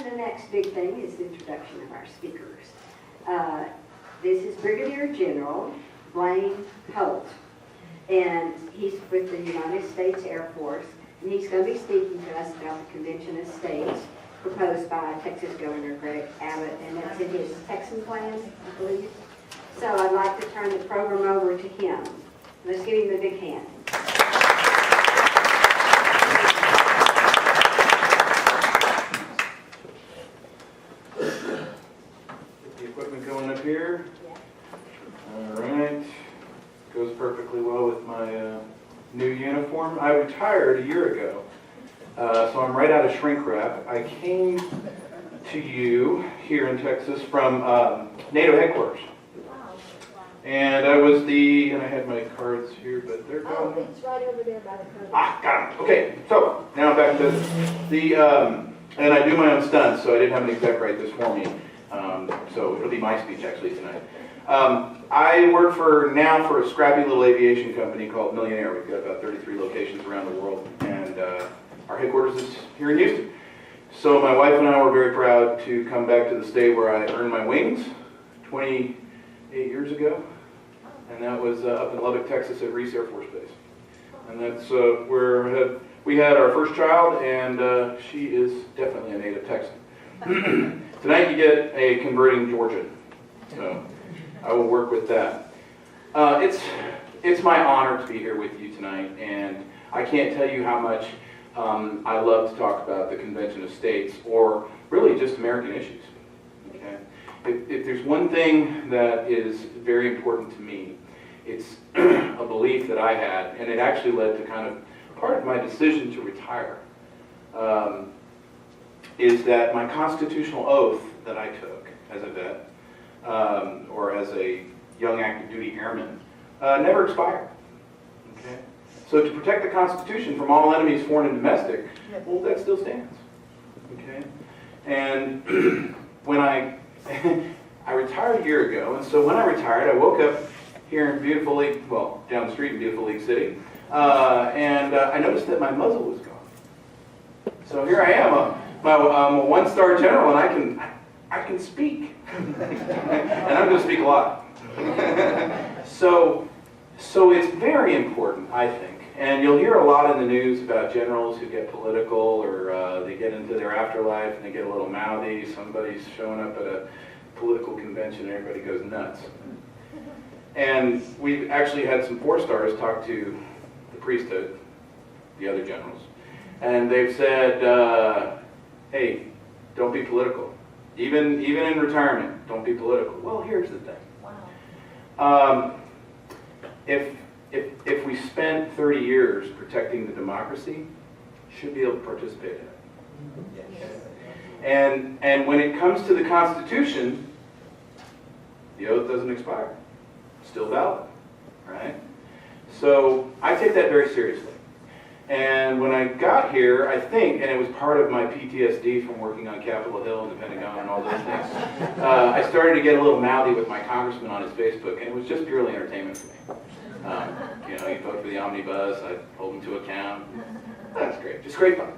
then the next big thing is the introduction of our speakers. This is Brigadier General Blaine Holt, and he's with the United States Air Force, and he's going to be speaking to us about the Convention of States proposed by Texas Governor Greg Abbott, and that's in his Texan plan, I believe. So I'd like to turn the program over to him. Let's give him a big hand. Get the equipment going up here. All right. Goes perfectly well with my new uniform. I retired a year ago, so I'm right out of shrink wrap. I came to you here in Texas from NATO headquarters. And I was and I had my cards here, but they're gone. Oh, it's right over there by the code. Ah, got them. Okay, so now I'm back to and I do my own stunts, so I didn't have an exec write this for me. So it'll be my speech actually tonight. I work for a scrappy little aviation company called Millionaire. We've got about 33 locations around the world, and our headquarters is here in Houston. So my wife and I were very proud to come back to the state where I earned my wings 28 years ago. And that was up in Lubbock, Texas at Reese Air Force Base. And that's where we had our first child, and she is definitely a native Texan. Tonight you get a converting Georgian, so I will work with that. It's my honor to be here with you tonight, and I can't tell you how much I love to talk about the Convention of States, or really just American issues. Okay? If there's one thing that is very important to me, it's a belief that I had, and it actually led to kind of part of my decision to retire, is that my constitutional oath that I took as a vet, or as a young active duty airman, never expired. Okay? So to protect the Constitution from all enemies, foreign and domestic, well, that still stands. Okay? And when I retired a year ago, and so when I retired, I woke up here in beautiful down the street in beautiful League City, and I noticed that my muzzle was gone. So here I am, I'm a one-star general, and I can speak, and I'm going to speak a lot. So it's very important, I think, and you'll hear a lot in the news about generals who get political, or they get into their afterlife and they get a little mouthy. Somebody's showing up at a political convention and everybody goes nuts. And we've actually had some 4-stars talk to the priesthood, the other generals, and they've said, hey, don't be political. Even in retirement, don't be political. Well, here's the thing. Wow. If we spent 30 years protecting the democracy, should be able to participate in it. Yes. And when it comes to the Constitution, the oath doesn't expire. It's still valid, right? So I take that very seriously. And when I got here, I think, and it was part of my PTSD from working on Capitol Hill and the Pentagon and all those things, I started to get a little mouthy with my congressman on his Facebook, and it was just purely entertainment for me. He'd vote for the omnibus, I'd hold him to account. That's great, just great fun.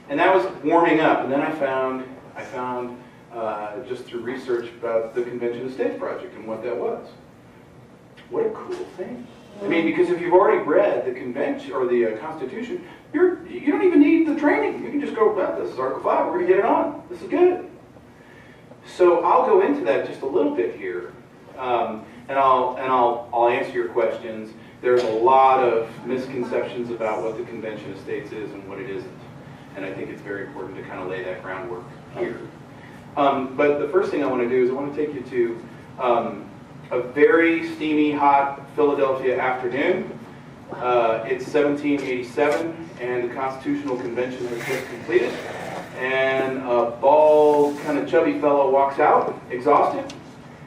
And that was warming up, and then I found just through research about the Convention of States project and what that was. What a cool thing. I mean, because if you've already read the convention or the Constitution, you don't even need the training. You can just go, well, this is Article 5, we're going to get it on. This is good. So I'll go into that just a little bit here, and I'll answer your questions. There's a lot of misconceptions about what the Convention of States is and what it isn't, and I think it's very important to kind of lay that groundwork here. But the first thing I want to do is I want to take you to a very steamy, hot Philadelphia afternoon. It's 1787, and the Constitutional Convention has just completed. And a bald, kind of chubby fellow walks out, exhausted,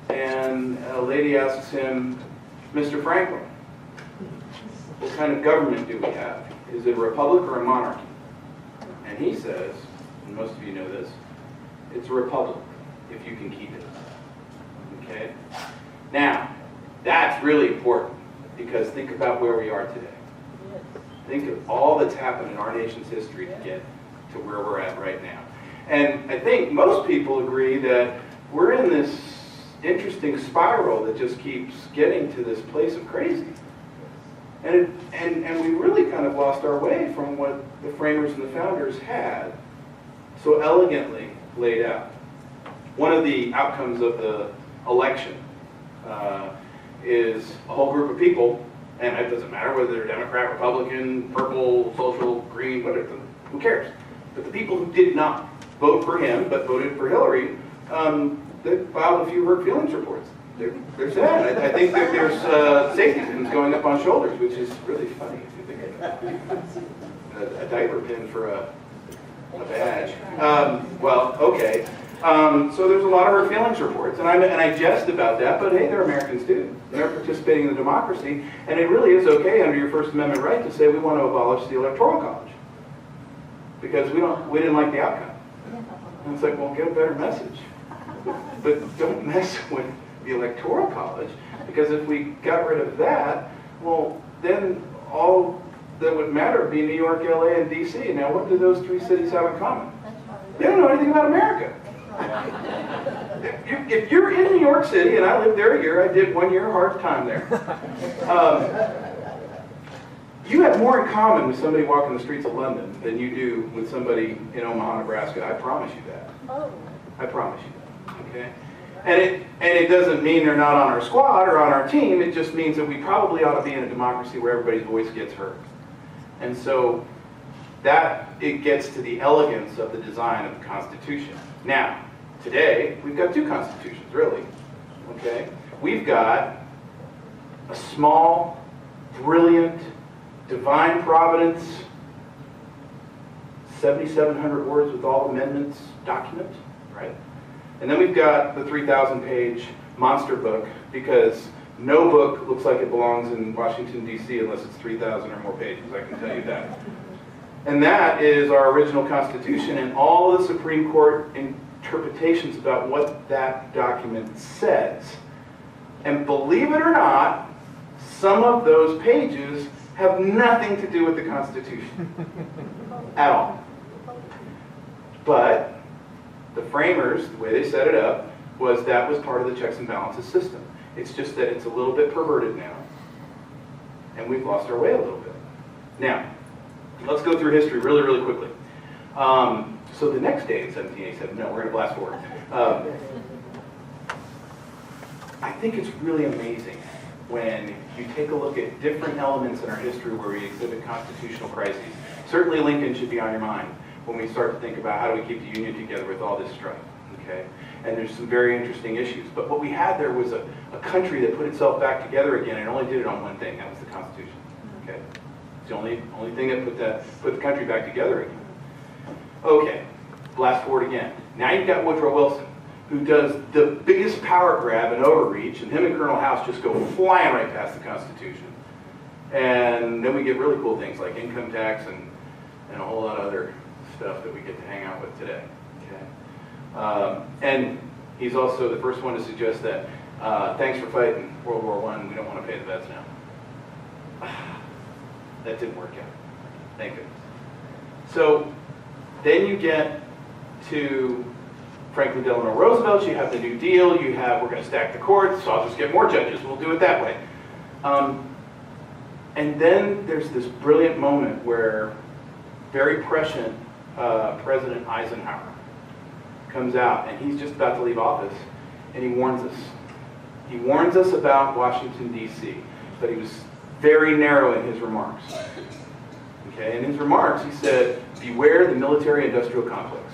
and a lady asks him, Mr. Franklin, what kind of government do we have? Is it a republic or a monarchy? And he says, and most of you know this, it's a republic, if you can keep it. Okay? Now, that's really important, because think about where we are today. Think of all that's happened in our nation's history to get to where we're at right now. And I think most people agree that we're in this interesting spiral that just keeps getting to this place of crazy. And we really kind of lost our way from what the framers and the founders had so elegantly laid out. One of the outcomes of the election is a whole group of people, and it doesn't matter whether they're Democrat, Republican, purple, social, green, whatever, who cares? But the people who did not vote for him but voted for Hillary, they filed a few hurt feelings reports. They're sad. I think that there's safety pins going up on shoulders, which is really funny if you think of it. A diaper pin for a badge. Well, okay. So there's a lot of hurt feelings reports, and I jest about that, but hey, they're Americans too. They're participating in the democracy, and it really is okay under your First Amendment right to say we want to abolish the Electoral College because we didn't like the outcome. And it's like, well, get a better message, but don't mess with the Electoral College, because if we got rid of that, well, then all that would matter would be New York, LA, and DC. Now, what do those three cities have in common? They don't know anything about America. If you're in New York City, and I lived there a year, I did 1 year, hard time there. You have more in common with somebody walking the streets of London than you do with somebody in Omaha, Nebraska. I promise you that. I promise you that. Okay? And it doesn't mean they're not on our squad or on our team. It just means that we probably ought to be in a democracy where everybody's voice gets heard. And so that it gets to the elegance of the design of the Constitution. Now, today, we've got two constitutions, really. Okay? We've got a small, brilliant, divine providence, 7,700 words with all amendments document, right? And then we've got the 3,000-page monster book, because no book looks like it belongs in Washington, D.C. unless it's 3,000 or more pages, I can tell you that. And that is our original Constitution, and all the Supreme Court interpretations about what that document says. And believe it or not, some of those pages have nothing to do with the Constitution at all. But the framers, the way they set it up, was that was part of the checks and balances system. It's just that it's a little bit perverted now, and we've lost our way a little bit. Now, let's go through history really, really quickly. So the next day in 1787, no, we're going to blast forward. I think it's really amazing when you take a look at different elements in our history where we exhibit constitutional crises. Certainly Lincoln should be on your mind when we start to think about how do we keep the Union together with all this strife, okay? And there's some very interesting issues. But what we had there was a country that put itself back together again and only did it on one thing, that was the Constitution, okay? It's the only thing that put the country back together again. Okay, blast forward again. Now you've got Woodrow Wilson, who does the biggest power grab and overreach, and him and Colonel House just go flying right past the Constitution. And then we get really cool things like income tax and a whole lot of other stuff that we get to hang out with today. Okay? And he's also the first one to suggest that thanks for fighting World War I, we don't want to pay the vets now. That didn't work out. Thank goodness. So then you get to Franklin Delano Roosevelt, you have the New Deal, you have we're going to stack the courts, so I'll just get more judges, we'll do it that way. And then there's this brilliant moment where very prescient President Eisenhower comes out, and he's just about to leave office, and he warns us. He warns us about Washington, D.C., but he was very narrow in his remarks. Okay, in his remarks, he said, beware the military-industrial complex.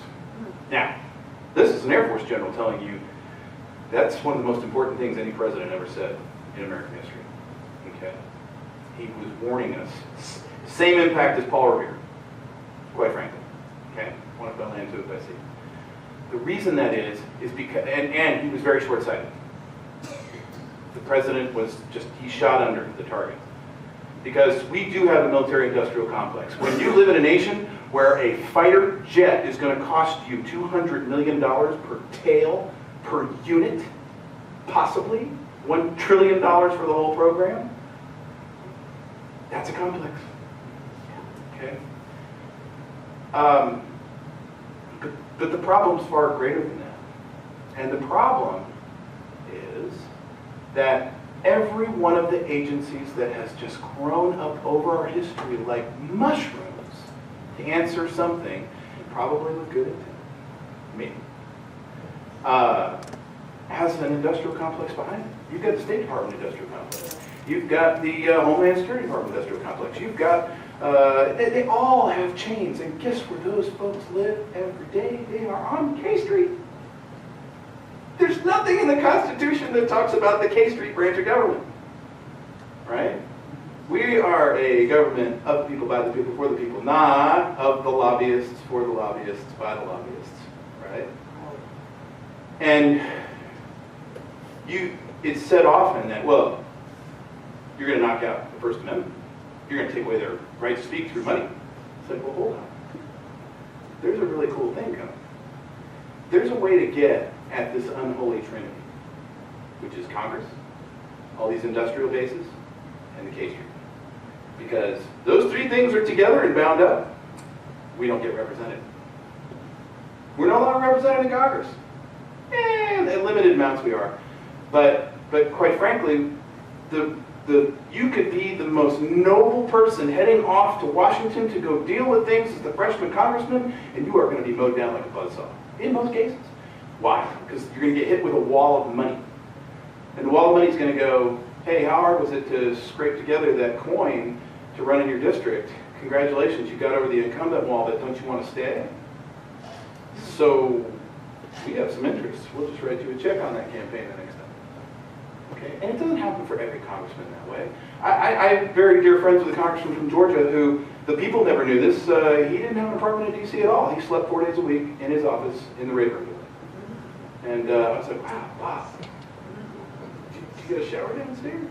Now, this is an Air Force general telling you that's one of the most important things any president ever said in American history. Okay? He was warning us. Same impact as Paul Revere, quite frankly. Okay? One of Delano to it, I see. The reason that is because, and he was very short-sighted. The president was just, he shot under the target. Because we do have a military-industrial complex. When you live in a nation where a fighter jet is going to cost you $200 million per tail, per unit, possibly $1 trillion for the whole program, that's a complex. Okay? But the problem's far greater than that. And the problem is that every one of the agencies that has just grown up over our history like mushrooms to answer something, probably with good intent, maybe, has an industrial complex behind it. You've got the State Department industrial complex. You've got the Homeland Security Department industrial complex. You've got, they all have chains. And guess where those folks live every day? They are on K Street. There's nothing in the Constitution that talks about the K Street branch of government, right? We are a government of the people, by the people, for the people, not of the lobbyists, for the lobbyists, by the lobbyists, right? And it's said often that, well, you're going to knock out the First Amendment. You're going to take away their right to speak through money. It's like, well, hold on. There's a really cool thing coming. There's a way to get at this unholy trinity, which is Congress, all these industrial bases, and the K Street. Because those three things are together and bound up. We don't get represented. We're no longer represented in Congress. In limited amounts we are. But quite frankly, you could be the most noble person heading off to Washington to go deal with things as the freshman congressman, and you are going to be mowed down like a buzzsaw. In most cases. Why? Because you're going to get hit with a wall of money. And the wall of money is going to go, hey, how hard was it to scrape together that coin to run in your district? Congratulations, you got over the incumbent wall, but don't you want to stay? So we have some interest. We'll just write you a check on that campaign the next time. Okay? And it doesn't happen for every congressman that way. I have very dear friends with a congressman from Georgia who, the people never knew this, he didn't have an apartment in D.C. at all. He slept 4 days a week in his office in the Rayburn building. And I was like, wow. Did you get a shower downstairs?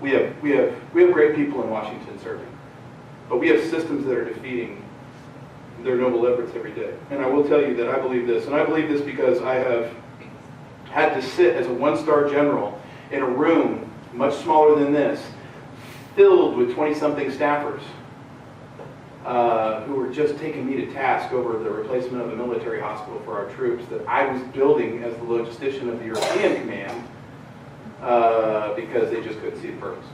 We have great people in Washington serving. But we have systems that are defeating their noble efforts every day. And I will tell you that I believe this. And I believe this because I have had to sit as a one-star general in a room much smaller than this, filled with 20-something staffers who were just taking me to task over the replacement of a military hospital for our troops that I was building as the logistician of the European Command because they just couldn't see the purpose.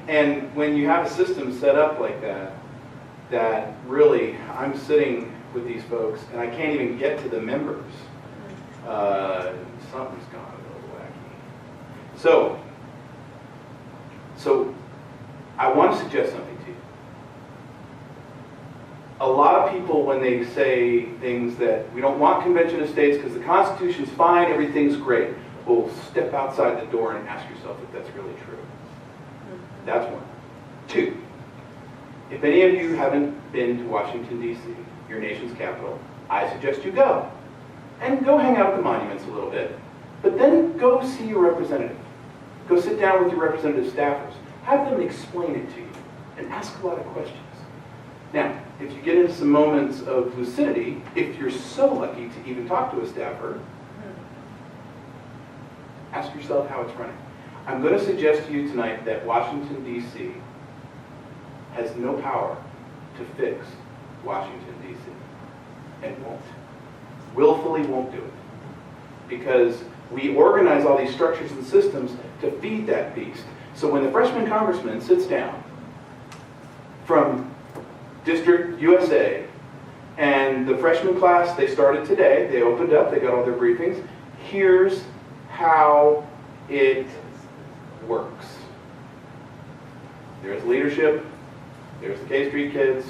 And when you have a system set up like that, that really, I'm sitting with these folks and I can't even get to the members. Something's gone a little wacky. So I want to suggest something to you. A lot of people, when they say things that we don't want convention of states because the Constitution's fine, everything's great, will step outside the door and ask yourself if that's really true. That's one. Two, if any of you haven't been to Washington, D.C., your nation's capital, I suggest you go. And go hang out at the monuments a little bit. But then go see your representative. Go sit down with your representative staffers. Have them explain it to you and ask a lot of questions. Now, if you get into some moments of lucidity, if you're so lucky to even talk to a staffer, ask yourself how it's running. I'm going to suggest to you tonight that Washington, D.C. has no power to fix Washington, D.C. and won't. Willfully won't do it. Because we organize all these structures and systems to feed that beast. So when the freshman congressman sits down from District USA, and the freshman class, they started today, they opened up, they got all their briefings, here's how it works. There's leadership, there's the K Street kids,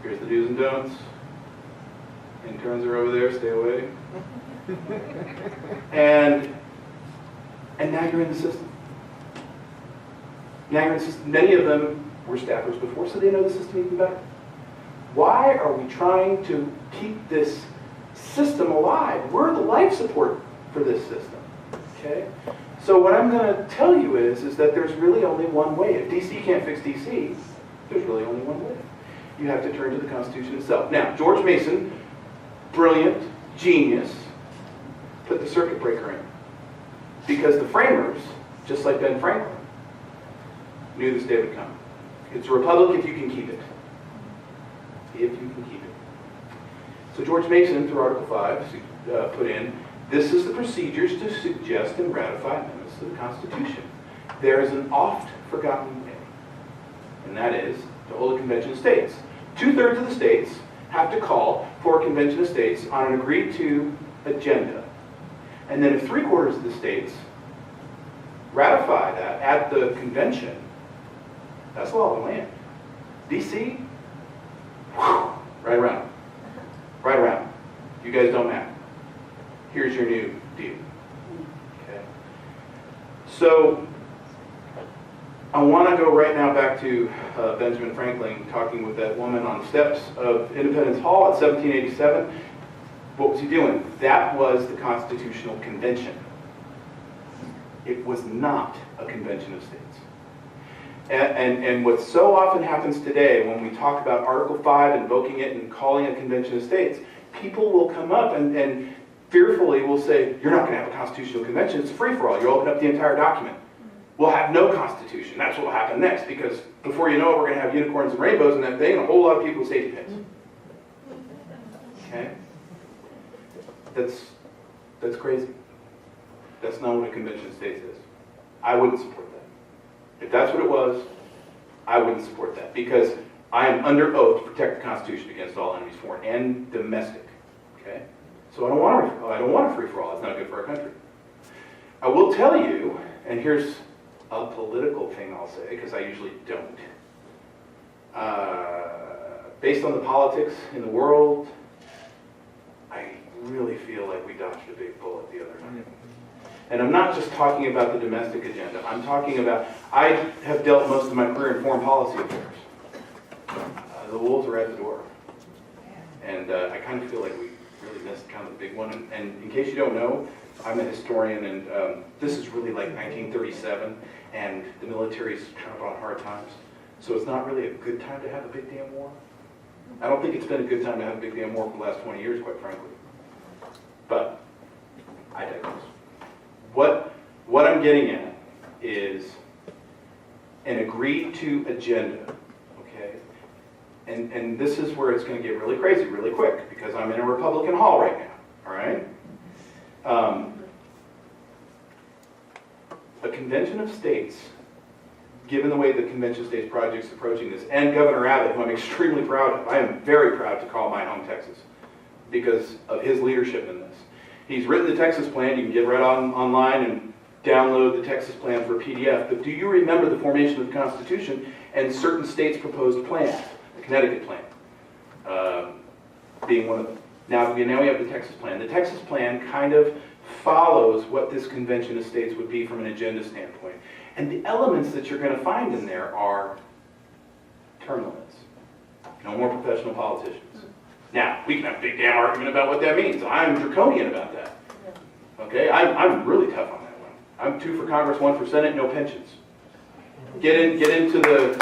here's the do's and don'ts. Interns are over there, stay away. And now you're in the system. Now you're in the system. Many of them were staffers before, so they know the system even better. Why are we trying to keep this system alive? We're the life support for this system. Okay? So what I'm going to tell you is that there's really only one way. If DC can't fix DC, there's really only one way. You have to turn to the Constitution itself. Now, George Mason, brilliant, genius, put the circuit breaker in. Because the framers, just like Ben Franklin, knew this day would come. It's a republic if you can keep it. if you can keep it. So George Mason, through Article 5, put in, this is the procedures to suggest and ratify amendments to the Constitution. There is an oft forgotten way, and that is to hold a convention of states. 2/3 of the states have to call for a convention of states on an agreed-to agenda. And then if 3/4 of the states ratify that at the convention, that's law of the land. DC, whew, right around. Right around. You guys don't matter. Here's your new deal. Okay. So I want to go right now back to Benjamin Franklin talking with that woman on the steps of Independence Hall in 1787. What was he doing? That was the Constitutional Convention. It was not a convention of states. And what so often happens today when we talk about Article 5, invoking it and calling it a convention of states, people will come up and fearfully will say, you're not going to have a constitutional convention, it's a free-for-all. You open up the entire document. We'll have no constitution. That's what will happen next, because before you know it, we're going to have unicorns and rainbows and that thing, and a whole lot of people with safety pins. Okay? That's crazy. That's not what a convention of states is. I wouldn't support that. If that's what it was, I wouldn't support that, because I am under oath to protect the Constitution against all enemies, foreign and domestic. Okay? So I don't want a free-for-all. It's not good for our country. I will tell you, and here's a political thing I'll say, because I usually don't. Based on the politics in the world, I really feel like we dodged a big bullet the other night. And I'm not just talking about the domestic agenda. I'm talking about, I have dealt most of my career in foreign policy affairs. The wolves are at the door. And I kind of feel like we really missed kind of the big one. And in case you don't know, I'm a historian, and this is really like 1937, and the military's kind of on hard times. So it's not really a good time to have a big damn war. I don't think it's been a good time to have a big damn war for the last 20 years, quite frankly. But I digress. What I'm getting at is an agreed-to agenda, okay? And this is where it's going to get really crazy really quick, because I'm in a Republican hall right now, all right? A convention of states, given the way the Convention of States Project is approaching this, and Governor Abbott, who I'm extremely proud of. I am very proud to call my home Texas because of his leadership in this. He's written the Texas plan. You can get right online and download the Texas plan for PDF. But do you remember the formation of the Constitution and certain states' proposed plans? The Connecticut plan being one of them. Now we have the Texas plan. The Texas plan kind of follows what this convention of states would be from an agenda standpoint. And the elements that you're going to find in there are term limits. No more professional politicians. Now, we can have a big damn argument about what that means. I'm draconian about that. Okay, I'm really tough on that one. I'm 2 for Congress, 1 for Senate, no pensions. Get into the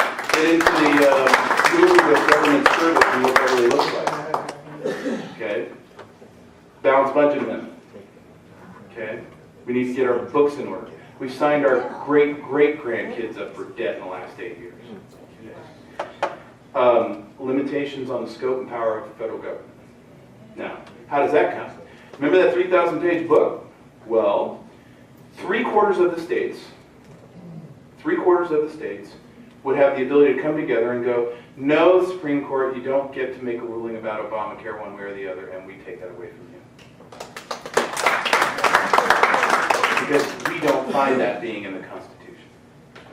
movie with government service and what that really looks like. Okay, balanced budget amendment. Okay, we need to get our books in order. We've signed our great-great-grandkids up for debt in the last 8 years. Okay. Limitations on the scope and power of the federal government. Now, how does that come? Remember that 3,000-page book? Well, 3/4 of the states would have the ability to come together and go, no, Supreme Court, you don't get to make a ruling about Obamacare one way or the other, and we take that away from you. Because we don't find that being in the Constitution.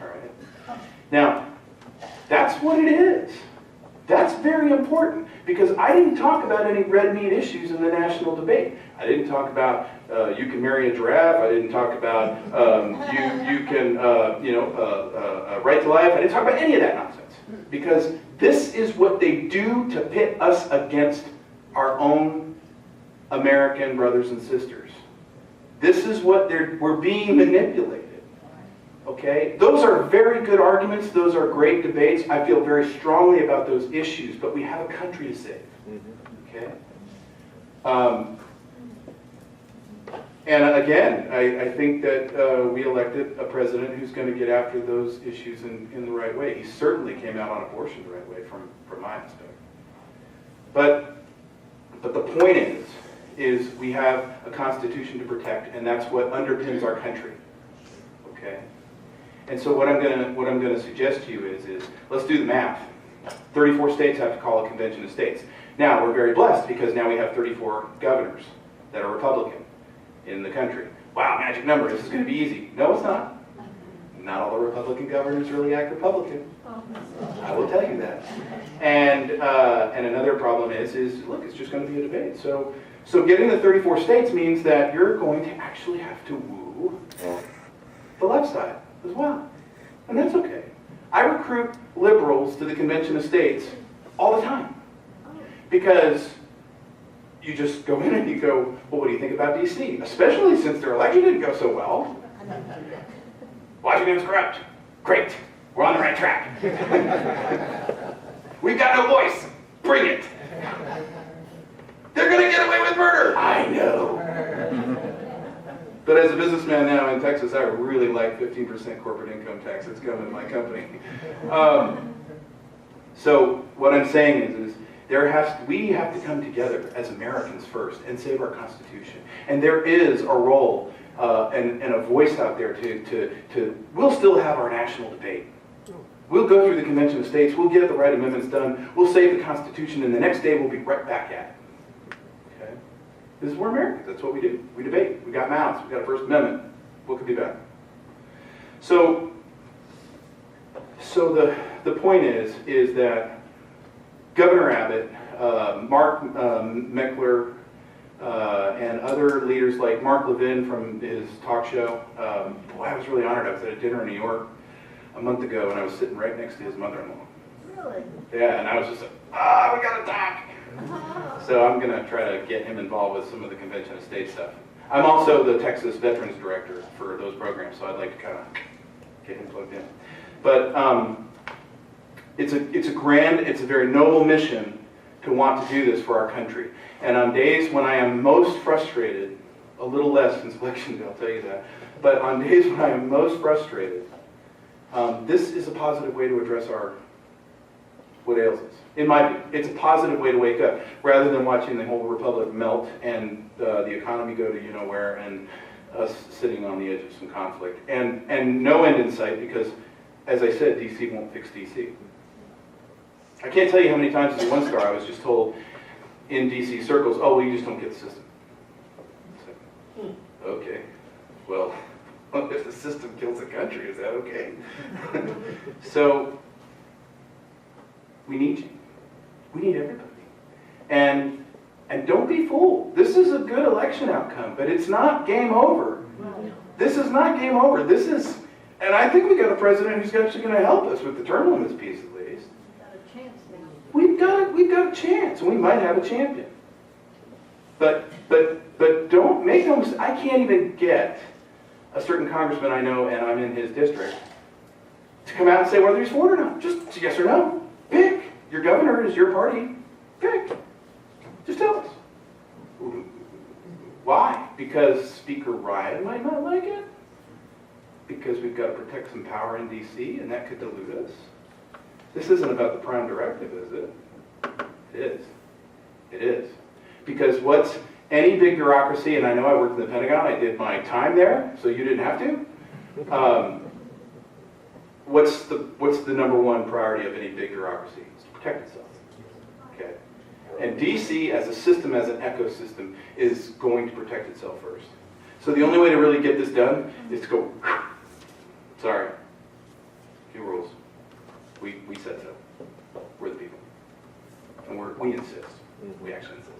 All right. Now, that's what it is. That's very important, because I didn't talk about any red meat issues in the national debate. I didn't talk about you can marry a giraffe. I didn't talk about you can right to life. I didn't talk about any of that nonsense, because this is what they do to pit us against our own American brothers and sisters. This is what we're being manipulated. Okay? Those are very good arguments. Those are great debates. I feel very strongly about those issues, but we have a country to save. Okay? And again, I think that we elected a president who's going to get after those issues in the right way. He certainly came out on abortion the right way from my aspect. But the point is we have a constitution to protect, and that's what underpins our country. Okay? And so what I'm gonna suggest to you is let's do the math. 34 states have to call a convention of states. Now, we're very blessed because now we have 34 governors that are Republican in the country. Wow, magic number, this is gonna be easy. No, it's not. Not all the Republican governors really act Republican. I will tell you that. And another problem is look, it's just gonna be a debate. So getting the 34 states means that you're going to actually have to woo the left side as well. And that's okay. I recruit liberals to the Convention of States all the time. Because you just go in and you go, well, what do you think about DC? Especially since their election didn't go so well. Washington's corrupt. Great. We're on the right track. We've got no voice. Bring it. They're going to get away with murder. I know. But as a businessman now in Texas, I really like 15% corporate income tax that's coming to my company. So what I'm saying is we have to come together as Americans first and save our Constitution. And there is a role and a voice out there we'll still have our national debate. We'll go through the Convention of States, we'll get the right amendments done, we'll save the Constitution, and the next day we'll be right back at it. Okay? This is where Americans, that's what we do. We debate, we got mouths, we got a First Amendment. What could be better? So the point is that Governor Abbott, Mark Meckler, and other leaders like Mark Levin from his talk show. Boy, I was really honored. I was at a dinner in New York a month ago, and I was sitting right next to his mother-in-law. Really? Yeah, and I was just like, we gotta talk. So I'm gonna try to get him involved with some of the Convention of States stuff. I'm also the Texas Veterans Director for those programs, so I'd like to kind of get him plugged in. But it's a very noble mission to want to do this for our country. And on days when I am most frustrated, a little less since election day, I'll tell you that, but on days when I am most frustrated, this is a positive way to address what ails us. In my view, it's a positive way to wake up, rather than watching the whole republic melt and the economy go to you-know-where and us sitting on the edge of some conflict. And no end in sight, because, as I said, DC won't fix DC. I can't tell you how many times as a one-star I was just told in DC circles, oh, well, you just don't get the system. So, okay, well, if the system kills the country, is that okay? So, we need you. We need everybody. And don't be fooled. This is a good election outcome, but it's not game over. This is not game over. This is, and I think we got a president who's actually going to help us with the term limits piece at least. We've got a chance, and we might have a champion. But don't make no mistake. I can't even get a certain congressman I know, and I'm in his district, to come out and say whether he's for it or not. Just yes or no. Pick. Your governor is your party. Pick. Just tell us. Why? Because Speaker Ryan might not like it? Because we've got to protect some power in D.C., and that could dilute us? This isn't about the prime directive, is it? It is. It is. Because what's any big bureaucracy, and I know I worked in the Pentagon, I did my time there, so you didn't have to. What's the number one priority of any big bureaucracy? It's to protect itself. Okay. And DC as a system, as an ecosystem, is going to protect itself first. So the only way to really get this done is to go, sorry, new rules. We said so. We're the people. And we insist. We actually insist.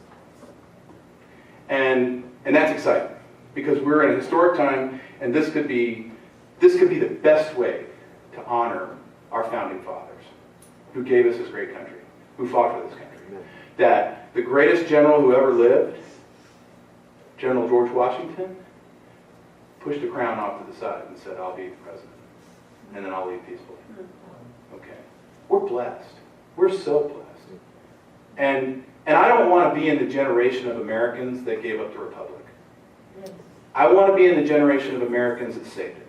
And that's exciting, because we're in a historic time, and this could be the best way to honor our founding fathers, who gave us this great country, who fought for this country. That the greatest general who ever lived, General George Washington, pushed the crown off to the side and said, I'll be the president, and then I'll leave peacefully. Okay. We're blessed. We're so blessed. And I don't want to be in the generation of Americans that gave up the republic. I want to be in the generation of Americans that saved it.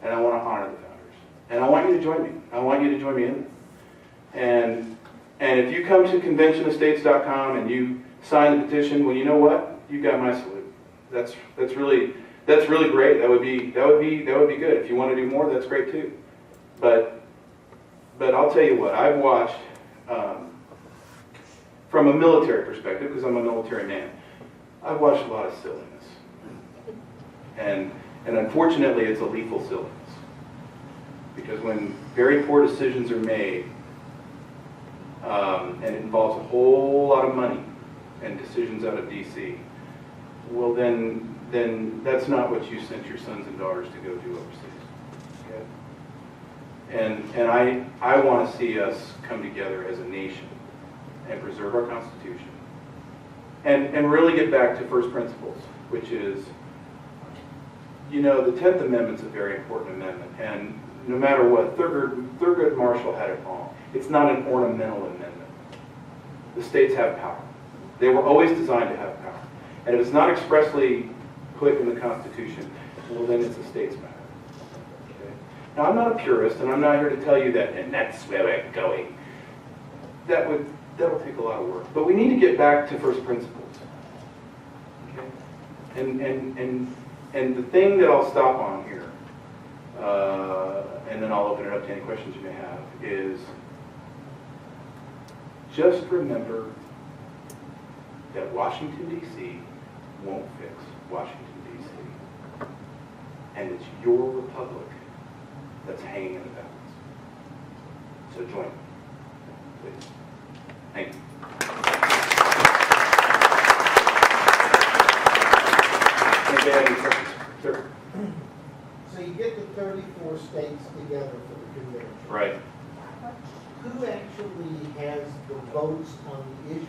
And I want to honor the founders. And I want you to join me. I want you to join me in it. And And if you come to conventionestates.com and you sign the petition, well, you know what? You got my salute. That's really great. That would be good. If you want to do more, that's great too. But I'll tell you what, I've watched from a military perspective, because I'm a military man, I've watched a lot of silliness. And unfortunately, it's a lethal silliness. Because when very poor decisions are made, and it involves a whole lot of money and decisions out of DC, well then that's not what you sent your sons and daughters to go do overseas. Okay? And I want to see us come together as a nation and preserve our Constitution and really get back to first principles, which is, you know, the 10th Amendment's a very important amendment, and no matter what, Thurgood Marshall had it wrong. It's not an ornamental amendment. The states have power. They were always designed to have power. And if it's not expressly put in the Constitution, well, then it's a state's matter. Okay? Now, I'm not a purist, and I'm not here to tell you that, and that's where we're going. That'll take a lot of work. But we need to get back to first principles. Okay? And the thing that I'll stop on here, and then I'll open it up to any questions you may have, is just remember that Washington, D.C. won't fix Washington, D.C. And it's your republic that's hanging in the balance. So join me, please. Thank you. Anybody have any questions? Sir? So you get the 34 states together for the convention. Right. Who actually has the votes on the issues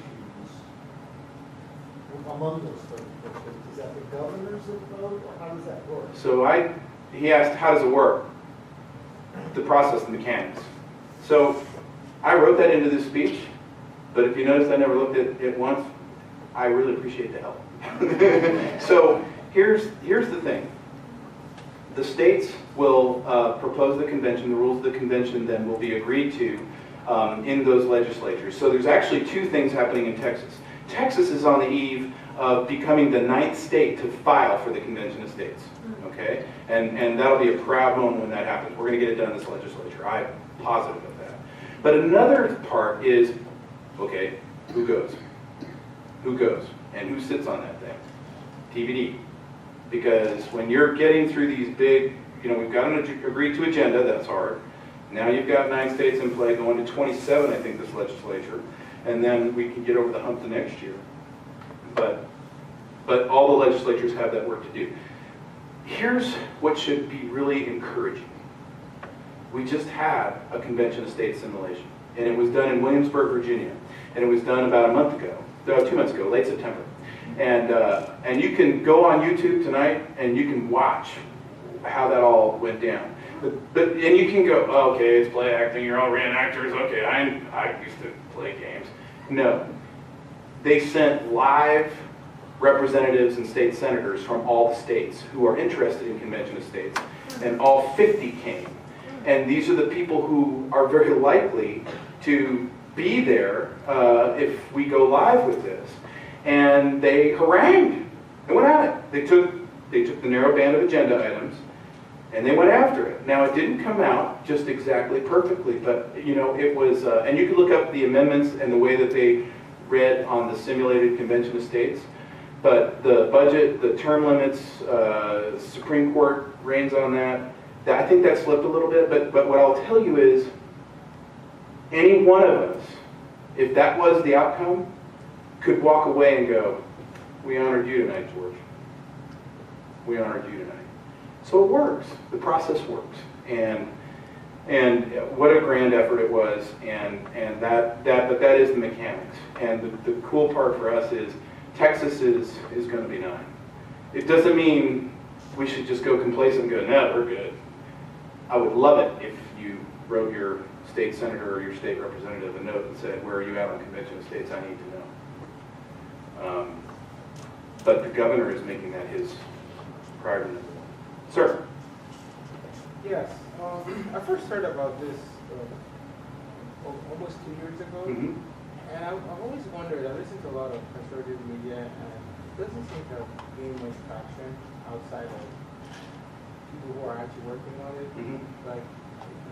among those 34 states? Is that the governors that vote, or how does that work? So he asked, how does it work? The process, the mechanics. So I wrote that into this speech, but if you notice I never looked at it once, I really appreciate the help. So here's the thing. The states will propose the convention. The rules of the convention then will be agreed to in those legislatures. So there's actually two things happening in Texas. Texas is on the eve of becoming the 9th state to file for the Convention of States. Okay? And that'll be a proud moment when that happens. We're going to get it done in this legislature. I'm positive of that. But another part is, okay, who goes? Who goes? And who sits on that thing? TBD. Because when you're getting through these big, you know, we've got an agreed to agenda, that's hard. Now you've got 9 states in play, going to 27, I think, this legislature. And then we can get over the hump the next year. But all the legislatures have that work to do. Here's what should be really encouraging. We just had a Convention of States simulation. And it was done in Williamsburg, Virginia. And it was done about a month ago, 2 months ago, late September. And you can go on YouTube tonight and you can watch how that all went down. And you can go, oh, okay, it's play acting, you're all reenactors, okay, I used to play games. No. They sent live representatives and state senators from all the states who are interested in Convention of States, and all 50 came. And these are the people who are very likely to be there if we go live with this. And they harangued. They went at it. They took the narrow band of agenda items, and they went after it. Now, it didn't come out just exactly perfectly, but you know, it was. And you can look up the amendments and the way that they read on the simulated Convention of States. But the budget, the term limits, Supreme Court reigns on that. I think that slipped a little bit. But what I'll tell you is, any one of us, if that was the outcome, could walk away and go, we honored you tonight, George. We honored you tonight. So it works. The process works. And what a grand effort it was. But that is the mechanics. And the cool part for us is Texas is going to be 9. It doesn't mean we should just go complacent and go, no, we're good. I would love it if you wrote your state senator or your state representative a note and said, where are you at on Convention of States? I need to know. But the governor is making that his priority number 1. Sir? Yes. I first heard about this almost 2 years ago. Mhm. And I've always wondered, I listen to a lot of conservative media, and it doesn't seem to gain much traction outside of people who are actually working on it. Mhm. Like,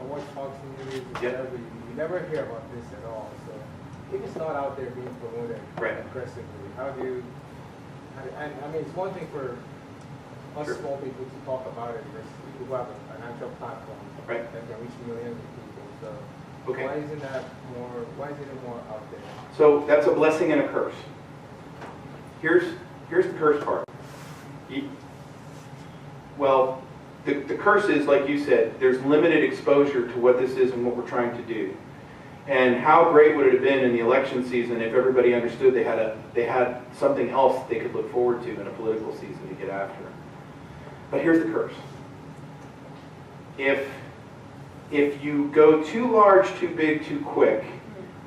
I watch Fox News, Yep. whatever, you never hear about this at all. So if it's not out there being promoted Right. aggressively, how do you, and I mean, it's one thing for us Sure. small people to talk about it versus people who have an actual platform Right. that can reach millions of people. So Okay. why isn't it more out there? So that's a blessing and a curse. Here's the curse part. Well, the curse is, like you said, there's limited exposure to what this is and what we're trying to do. And how great would it have been in the election season if everybody understood they had something else they could look forward to in a political season to get after. But here's the curse. If you go too large, too big, too quick,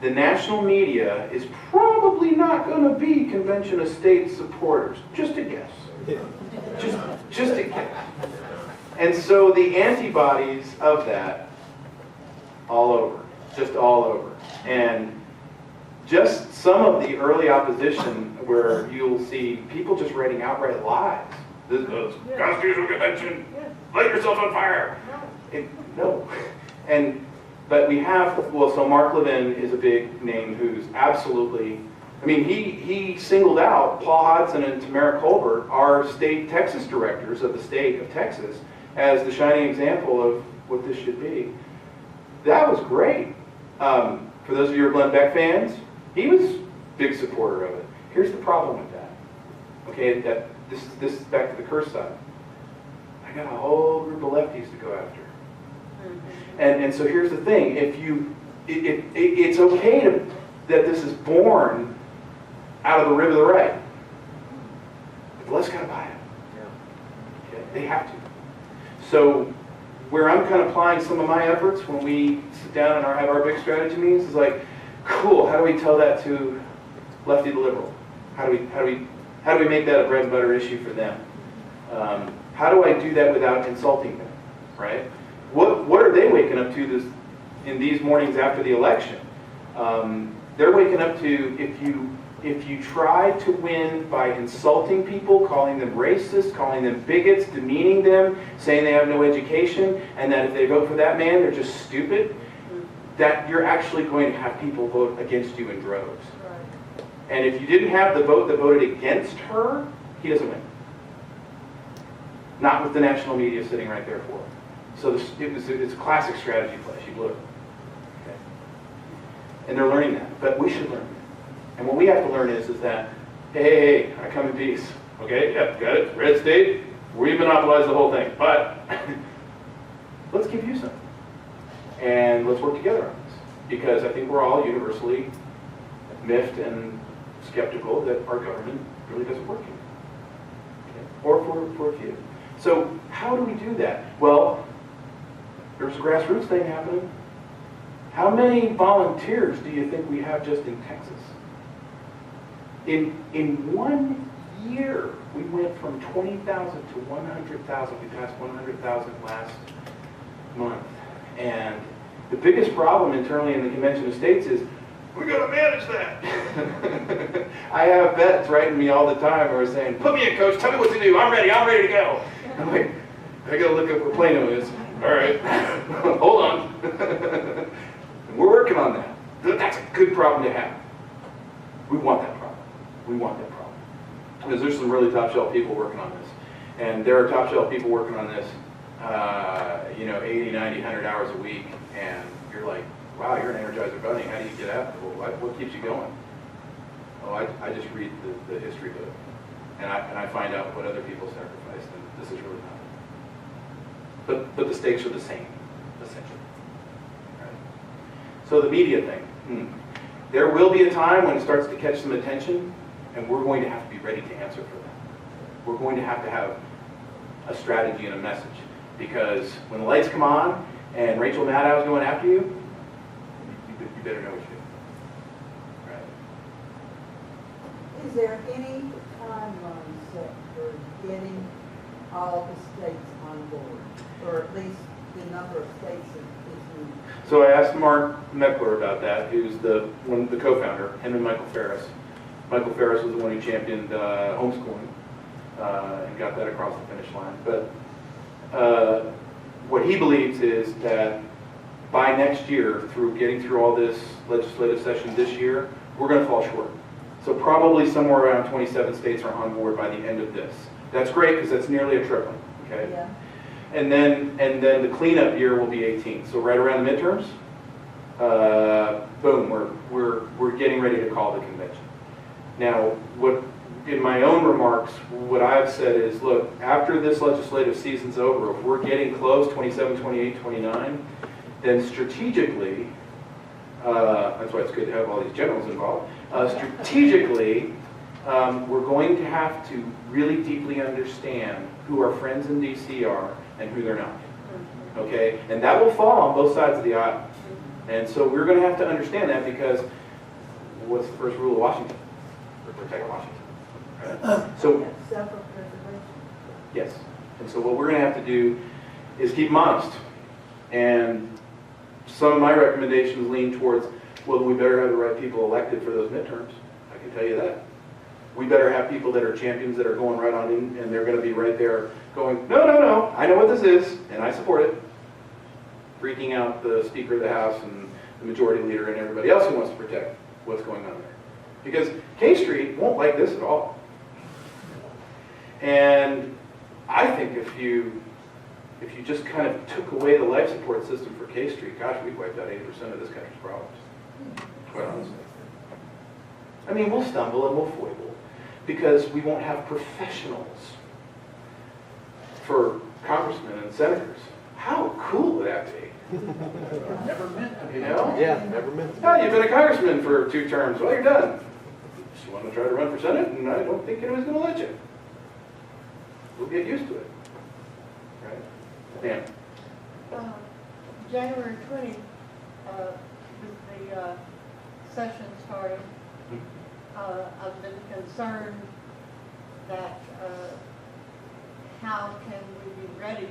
the national media is probably not going to be Convention of State supporters. Just a guess. Just a guess. And so the antibodies of that, all over, just all over. And just some of the early opposition where you'll see people just writing outright lies. This is Constitutional Convention, light yourself on fire. No. But we have, well, so Mark Levin is a big name who's absolutely, I mean, he singled out Paul Hodson and Tamara Colbert, our state Texas directors of the state of Texas, as the shining example of what this should be. That was great. For those of you who are Glenn Beck fans, he was a big supporter of it. Here's the problem with that. Okay, this is back to the curse side. I got a whole group of lefties to go after. And so here's the thing: it's okay that this is born out of the rib of the right, but the left's got to buy it. Okay? They have to. So where I'm kind of applying some of my efforts when we sit down and have our big strategy meetings is like, cool. How do we tell that to lefty to liberal? How do we make that a bread and butter issue for them? How do I do that without insulting them? Right? What are they waking up to in these mornings after the election? They're waking up to if you try to win by insulting people, calling them racist, calling them bigots, demeaning them, saying they have no education, and that if they vote for that man, they're just stupid, that you're actually going to have people vote against you in droves. And if you didn't have the vote that voted against her, he doesn't win. Not with the national media sitting right there for it. So it's a classic strategy play. She blew it. Okay. And they're learning that, but we should learn that. And what we have to learn is that, hey, I come in peace. Okay, yeah, got it. Red state, we monopolize the whole thing. But let's give you something. And let's work together on this. Because I think we're all universally miffed and skeptical that our government really doesn't work here. Okay? Or for a few. So how do we do that? Well, there's a grassroots thing happening. How many volunteers do you think we have just in Texas? In 1 year, we went from 20,000 to 100,000. We passed 100,000 last month. And the biggest problem internally in the Convention of States is, we got to manage that. I have vets writing me all the time who are saying, put me in, coach, tell me what to do. I'm ready to go. I'm like, I got to look up where Plano is. All right, hold on. We're working on that. That's a good problem to have. We want that problem. We want that problem. Because there's some really top shelf people working on this. And there are top shelf people working on this, 80, 90, 100 hours a week. And you're like, wow, you're an Energizer Bunny. How do you get after it? Well, what keeps you going? Oh, I just read the history book. And I find out what other people sacrificed. And this is really not. But the stakes are the same, essentially. Right? So the media thing. There will be a time when it starts to catch some attention, and we're going to have to be ready to answer for that. We're going to have a strategy and a message. Because when the lights come on and Rachel Maddow's going after you, you better know what you do. Right? Is there any timeline set for getting all the states on board? Or at least the number of states is So I asked Mark Meckler about that, who's the co-founder, him and Michael Ferris. Michael Ferris was the one who championed homeschooling and got that across the finish line. But what he believes is that by next year, through getting through all this legislative session this year, we're going to fall short. So probably somewhere around 27 states are on board by the end of this. That's great because that's nearly a tripling. Okay. Yeah. And then the cleanup year will be 18. So right around the midterms, boom, we're getting ready to call the convention. Now, in my own remarks, what I've said is, look, after this legislative season's over, if we're getting close, 27, 28, 29, then strategically, that's why it's good to have all these generals involved, strategically, we're going to have to really deeply understand who our friends in D.C. are and who they're not, okay? And that will fall on both sides of the aisle. And so we're going to have to understand that because what's the first rule of Washington? Protect Washington. Right? So, Self-preservation. yes. And so what we're going to have to do is keep them honest. And some of my recommendations lean towards, well, we better have the right people elected for those midterms. I can tell you that. We better have people that are champions that are going right on in, and they're going to be right there going, no, no, no, I know what this is, and I support it. Freaking out the Speaker of the House and the Majority Leader and everybody else who wants to protect what's going on there. Because K Street won't like this at all. And I think if you just kind of took away the life support system for K Street, gosh, we'd wiped out 80% of this country's problems, quite honestly. I mean, we'll stumble and we'll foible because we won't have professionals for congressmen and senators. How cool would that be? Never meant to be. You know? Yeah, never meant to. Oh, you've been a congressman for 2 terms. Well, you're done. Just want to try to run for Senate, and I don't think anyone's going to let you. We'll get used to it. Right? Dan? January 20, with the session starting, I've been concerned that how can we be ready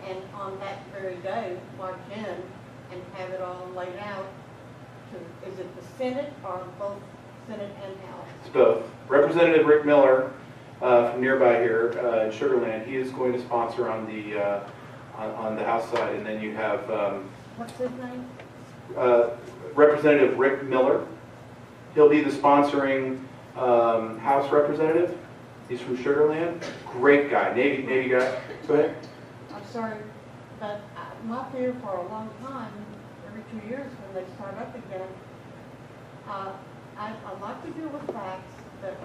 and on that very day march in and have it all laid out to, is it the Senate or both Senate and House? It's both. Representative Rick Miller from nearby here in Sugar Land, he is going to sponsor on the House side, and then you have What's his name? Representative Rick Miller. He'll be the sponsoring House representative. He's from Sugar Land. Great guy, Navy guy. Go ahead. I'm sorry, but my fear for a long time, every 2 years when they start up again, I'd like to deal with facts, but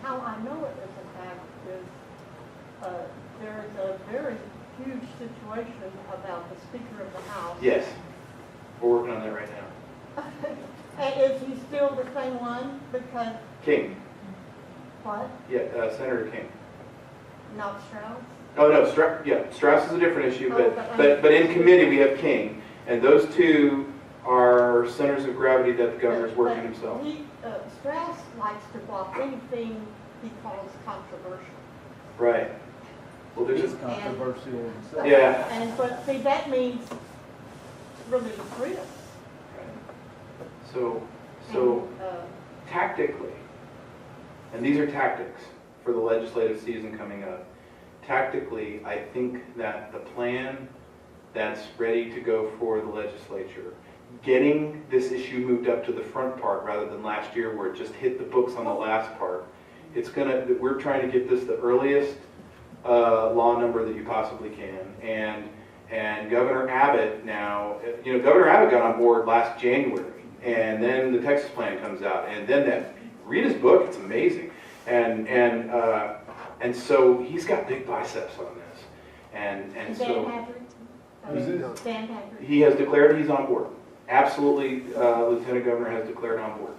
how I know it is a fact is there is a very huge situation about the Speaker of the House. Yes, we're working on that right now. And is he still the same one? Because, King. what? Yeah, Senator King. Not Strauss? Oh no, Strauss is a different issue, Oh, but in committee we have King, and those two are centers of gravity that the governor's working himself. Strauss likes to block anything he calls controversial. Right. Well, there's It's just controversial himself. yeah. But see, that means really risk. So And, tactically, and these are tactics for the legislative season coming up. Tactically, I think that the plan that's ready to go for the legislature, getting this issue moved up to the front part rather than last year where it just hit the books on the last part, we're trying to get this the earliest law number that you possibly can. And Governor Abbott now, Governor Abbott got on board last January, and then the Texas plan comes out, and then read his book, it's amazing. And so he's got big biceps on this. And so Dan Haggard. he has declared he's on board. Absolutely, Lieutenant Governor has declared on board.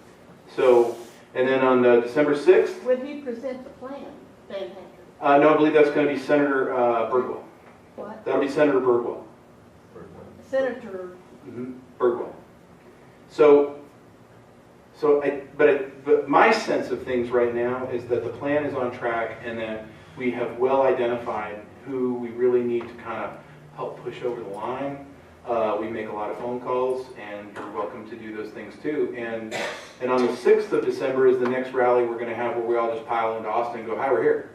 So, and then on December 6th, Would he present the plan, Dan Haggard? no, I believe that's going to be Senator Birdwell. What? That'll be Senator Birdwell. Senator, Birdwell. But my sense of things right now is that the plan is on track and that we have well identified who we really need to kind of help push over the line. We make a lot of phone calls, and you're welcome to do those things too. And on the 6th of December is the next rally we're going to have, where we all just pile into Austin and go, hi, we're here.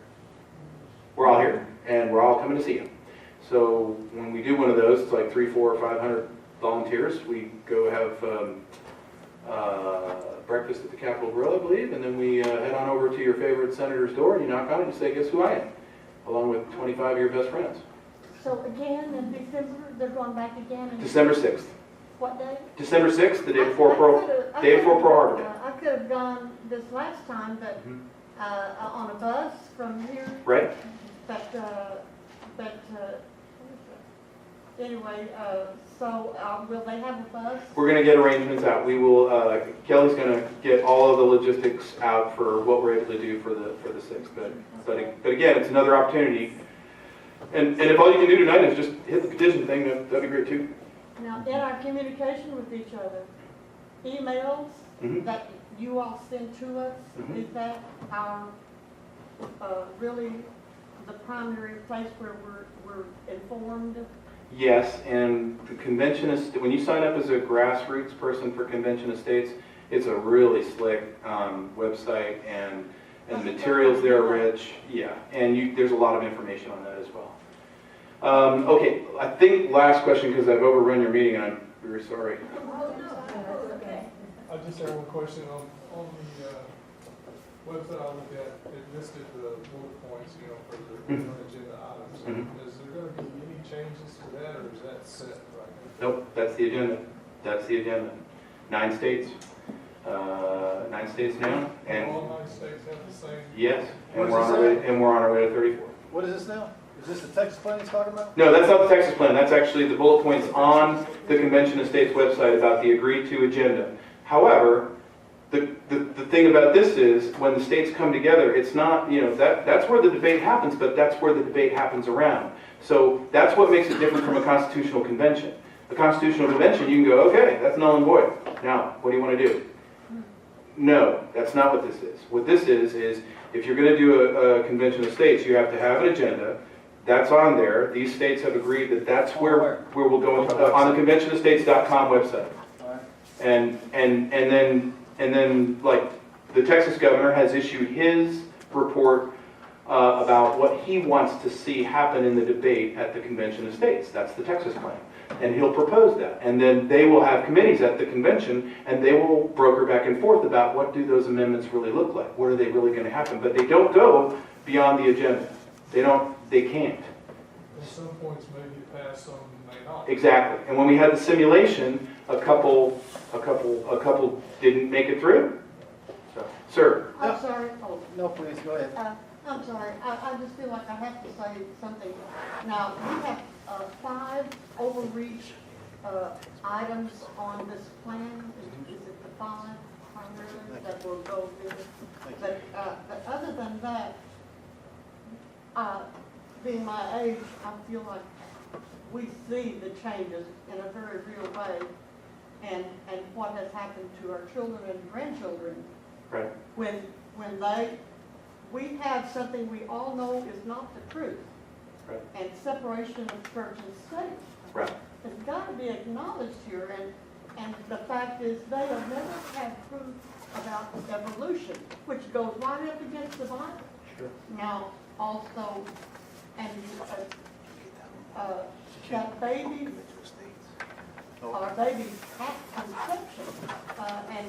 We're all here, and we're all coming to see you. So when we do one of those, it's like 300, 400, or 500 volunteers. We go have breakfast at the Capitol Grill, I believe, and then we head on over to your favorite senator's door, and you knock on it and say, guess who I am? Along with 25 of your best friends. So again, in December, they're going back again? December 6th. What day? December 6th, the day before Pearl Harbor Day. I could have gone this last time, but on a bus from here. Right? Anyway, so will they have a bus? We're going to get arrangements out. We will. Kelly's going to get all of the logistics out for what we're able to do for the 6th. But again, it's another opportunity. And if all you can do tonight is just hit the petition thing, that'd be great too. Now, in our communication with each other, emails Mhm. that you all send to us, Mhm. is that our really the primary place where we're informed? Yes, and the convention is, when you sign up as a grassroots person for Convention of States, it's a really slick website, and the materials there are rich. Yeah, and there's a lot of information on that as well. Okay, I think last question, because I've overrun your meeting, and I'm very sorry. I just have one question on the website I looked at. It listed the bullet points, for the agenda items. Mhm. Is there going to be any changes to that, or is that set right now? Nope, that's the agenda. That's the agenda. 9 states. 9 states now, and All 9 states have the same. yes, and What we're does on it our say? way. And we're on our way to 34. What is this now? Is this the Texas plan he's talking about? No, that's not the Texas plan. That's actually the bullet points on the Convention of States website about the agreed to agenda. However, the thing about this is, when the states come together, it's not, that's where the debate happens, but that's where the debate happens around. So that's what makes it different from a constitutional convention. A constitutional convention, you can go, okay, that's null and void. Now, what do you want to do? No, that's not what this is. What this is if you're going to do a convention of states, you have to have an agenda. That's on there. These states have agreed that that's where we'll go on the conventionofstates.com website. And then like the Texas governor has issued his report about what he wants to see happen in the debate at the Convention of States. That's the Texas plan. And he'll propose that. And then they will have committees at the convention, and they will broker back and forth about what do those amendments really look like? What are they really going to happen? But they don't go beyond the agenda. They can't. And some points may get passed, some may not. Exactly. And when we had the simulation, a couple didn't make it through. So, sir. I'm sorry. Oh. No, please, go ahead. I'm sorry. I just feel like I have to say something. Now, we have 5 overreach items on this plan. Is it the 5 primarily that will go through? But other than that, being my age, I feel like we see the changes in a very real way, and what has happened to our children and grandchildren. Right. When we have something we all know is not the truth. Right. And separation of church and state. Right. It's got to be acknowledged here, and the fact is they have never had proof about evolution, which goes right up against the Bible. Sure. Now, also, and that babies have conception, and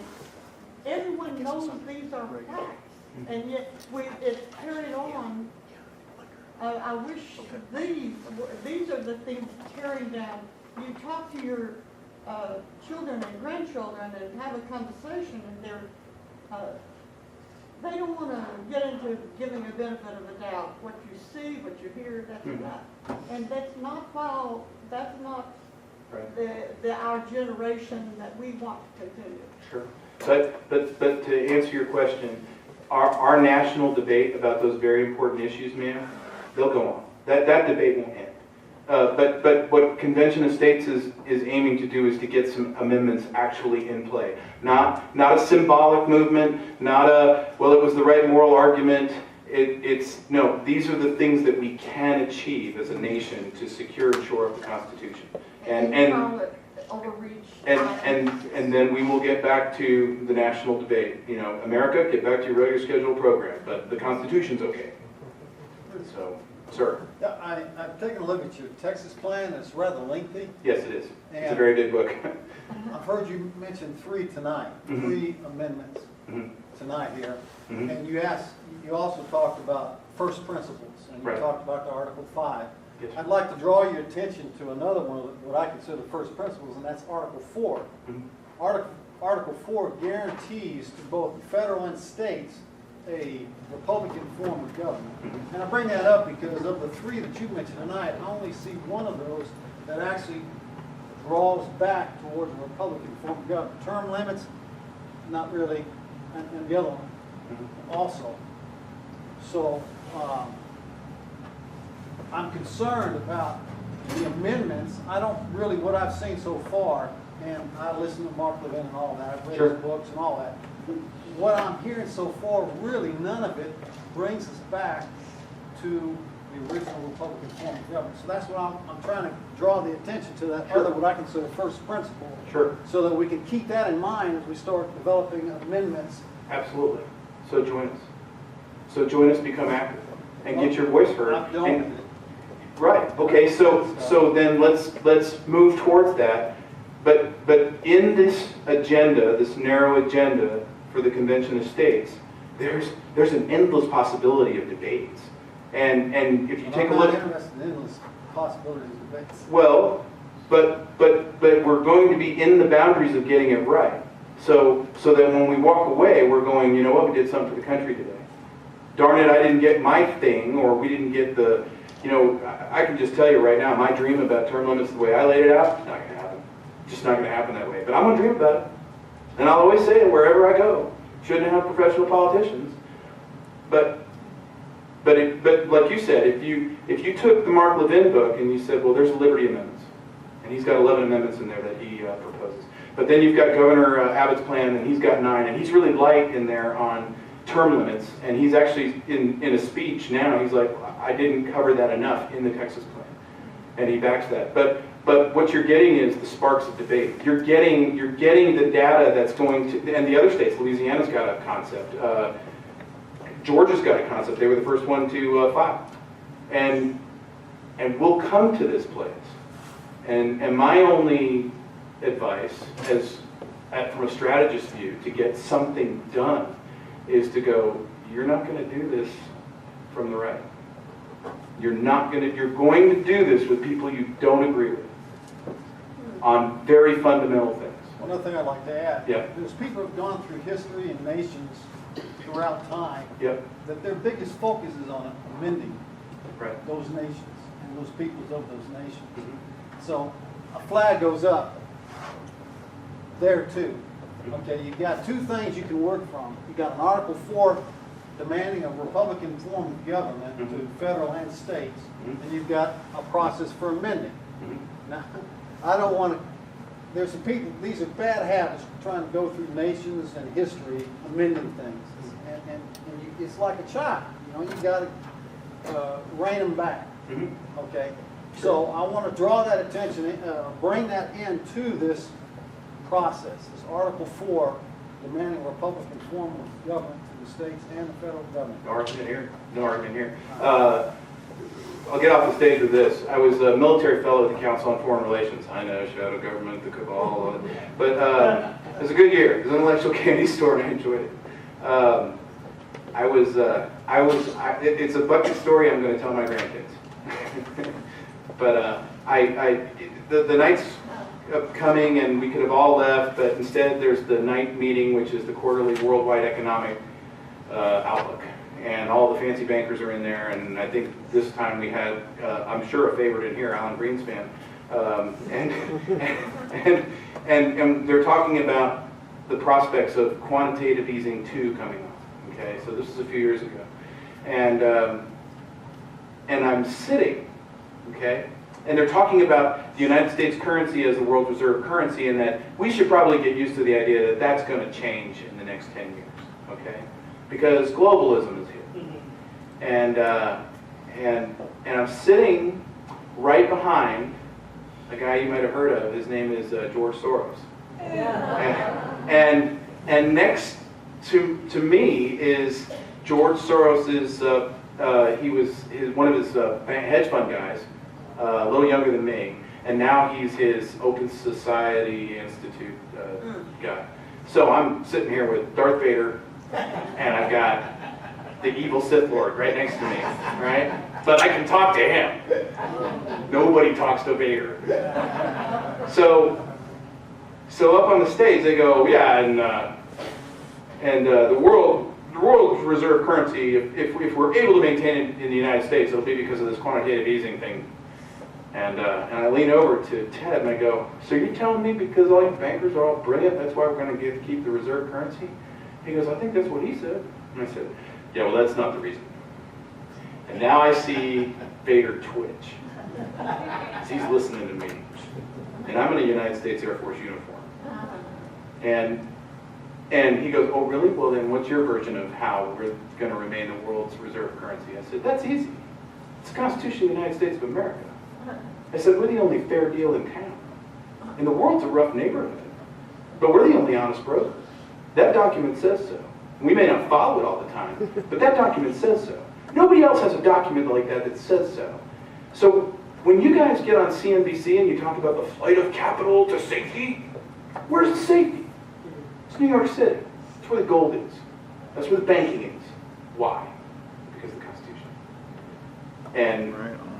everyone knows these are facts, and yet it's carried on. I wish these are the things tearing down. You talk to your children and grandchildren and have a conversation, and they don't want to get into giving a benefit of the doubt. What you see, what you hear, that's enough. And that's not right. Our generation that we want to continue. Sure. But to answer your question, our national debate about those very important issues, ma'am, they'll go on. That debate won't end. But what Convention of States is aiming to do is to get some amendments actually in play. Not a symbolic movement, not a, well, it was the right moral argument. No, these are the things that we can achieve as a nation to secure and shore up the Constitution. And, you and, call it overreach. and then we will get back to the national debate. You know, America, get back to your regular scheduled program, but the Constitution's okay. So, sir. Yeah, I've taken a look at your Texas plan, it's rather lengthy. Yes, it is. It's a And- very big book. I've heard you mention three tonight, Mhm. 3 amendments Mhm. tonight here. Mhm. And you also talked about first principles, and you Right. talked about the Article 5. Yes. I'd like to draw your attention to another one, of what I consider first principles, and that's Article 4. Mhm. Article 4 guarantees to both the federal and states a Republican form of government. Mhm. And I bring that up because of the 3 that you mentioned tonight, I only see one of those that actually draws back towards a Republican form of government. Term limits, not really, and the other one Mhm. also. So, I'm concerned about the amendments. I don't really, what I've seen so far, and I listen to Mark Levin and all that, I've read Sure. his books and all that. What I'm hearing so far, really none of it brings us back to the original Republican form of government. So that's what I'm trying to draw the attention to, that Sure. other, what I consider first principle, Sure. so that we can keep that in mind as we start developing amendments. Absolutely. So join us. So join us, become active, and get your voice heard. I'm done And- with it. Right, okay, so then let's move towards that. But in this agenda, this narrow agenda for the Convention of States, there's an endless possibility of debates. And if you take a I'm look, not interested in endless possibilities of debates. well, but we're going to be in the boundaries of getting it right. So that when we walk away, we're going, you know what, we did something for the country today. Darn it, I didn't get my thing, or we didn't get the, you know, I can just tell you right now, my dream about term limits, the way I laid it out, it's not going to happen. Just not going to happen that way. But I'm going to dream about it. And I'll always say it wherever I go. Shouldn't have professional politicians. But like you said, if you took the Mark Levin book and you said, well, there's Liberty Amendments, and he's got 11 amendments in there that he proposes. But then you've got Governor Abbott's plan, and he's got 9, and he's really light in there on term limits. And he's actually in a speech now. He's like, I didn't cover that enough in the Texas plan, and he backs that. But what you're getting is the sparks of debate. You're getting the data that's going to, and the other states. Louisiana's got a concept. Georgia's got a concept. They were the first one to file, and we'll come to this place. And my only advice, from a strategist view, to get something done, is to go. You're not going to do this from the right. You're going to do this with people you don't agree with on very fundamental things. One other thing I'd like to add. Yeah. There's people who have gone through history and nations throughout time Yep. that their biggest focus is on amending Right. those nations and those peoples of those nations. Mhm. So a flag goes up there too. Okay, you've got 2 things you can work from. You've got an Article 4 demanding a Republican form of government to Mhm. federal and states, Mhm. and you've got a process for amending. Mhm. Now, I don't want to, there's some people, these are bad habits, trying to go through nations and history, amending things. And it's like a child, you know, you got to rein them back, Mhm. okay? So I want to draw that attention, bring that into this process, this Article 4, demanding a Republican form of government to the states and the federal government. No argument here. No argument here. I'll get off the stage with this. I was a military fellow at the Council on Foreign Relations. I know, shadow government, the cabal, but it was a good year. It was an intellectual candy store, and I enjoyed it. It's a bucket story I'm going to tell my grandkids. But the night's coming, and we could have all left, but instead there's the night meeting, which is the quarterly worldwide economic outlook. And all the fancy bankers are in there, and I think this time we had, I'm sure, a favorite in here, Alan Greenspan. And they're talking about the prospects of quantitative easing 2 coming up. Okay, so this is a few years ago. And I'm sitting, okay, and they're talking about the United States currency as the world reserve currency, and that we should probably get used to the idea that that's going to change in the next 10 years, okay? Because globalism is here. And I'm sitting right behind a guy you might have heard of. His name is George Soros. And next to me is George Soros's. One of his hedge fund guys, a little younger than me, and now he's his Open Society Institute guy. So I'm sitting here with Darth Vader, and I've got the evil Sith Lord right next to me, right? But I can talk to him. Nobody talks to Vader. So up on the stage they go, yeah, and the world's reserve currency, if we're able to maintain it in the United States, it'll be because of this quantitative easing thing. And I lean over to Ted and I go, so you're telling me because all you bankers are all brilliant, that's why we're going to keep the reserve currency? He goes, I think that's what he said. And I said, yeah, well, that's not the reason. And now I see Vader twitch. He's listening to me. And I'm in a United States Air Force uniform. And he goes, oh, really? Well, then what's your version of how we're going to remain the world's reserve currency? I said, that's easy. It's the Constitution of the United States of America. I said, we're the only fair deal in town. And the world's a rough neighborhood. But we're the only honest broker. That document says so. We may not follow it all the time, but that document says so. Nobody else has a document like that says so. So when you guys get on CNBC and you talk about the flight of capital to safety, where's the safety? It's New York City. That's where the gold is. That's where the banking is. Why? Because of the Constitution. And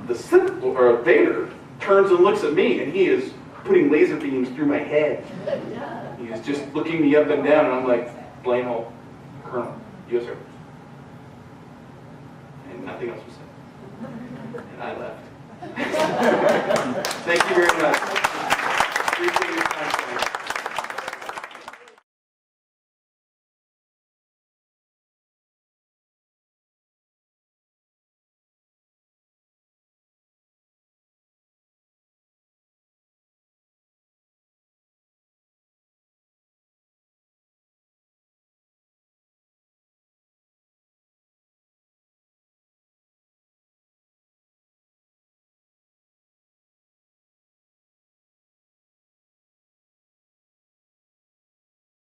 the Sith, or Vader, turns and looks at me, and he is putting laser beams through my head. He is just looking me up and down, and I'm like, Blaine Holt, Colonel, U.S. Air Force. And nothing else was said. And I left. Thank you very much.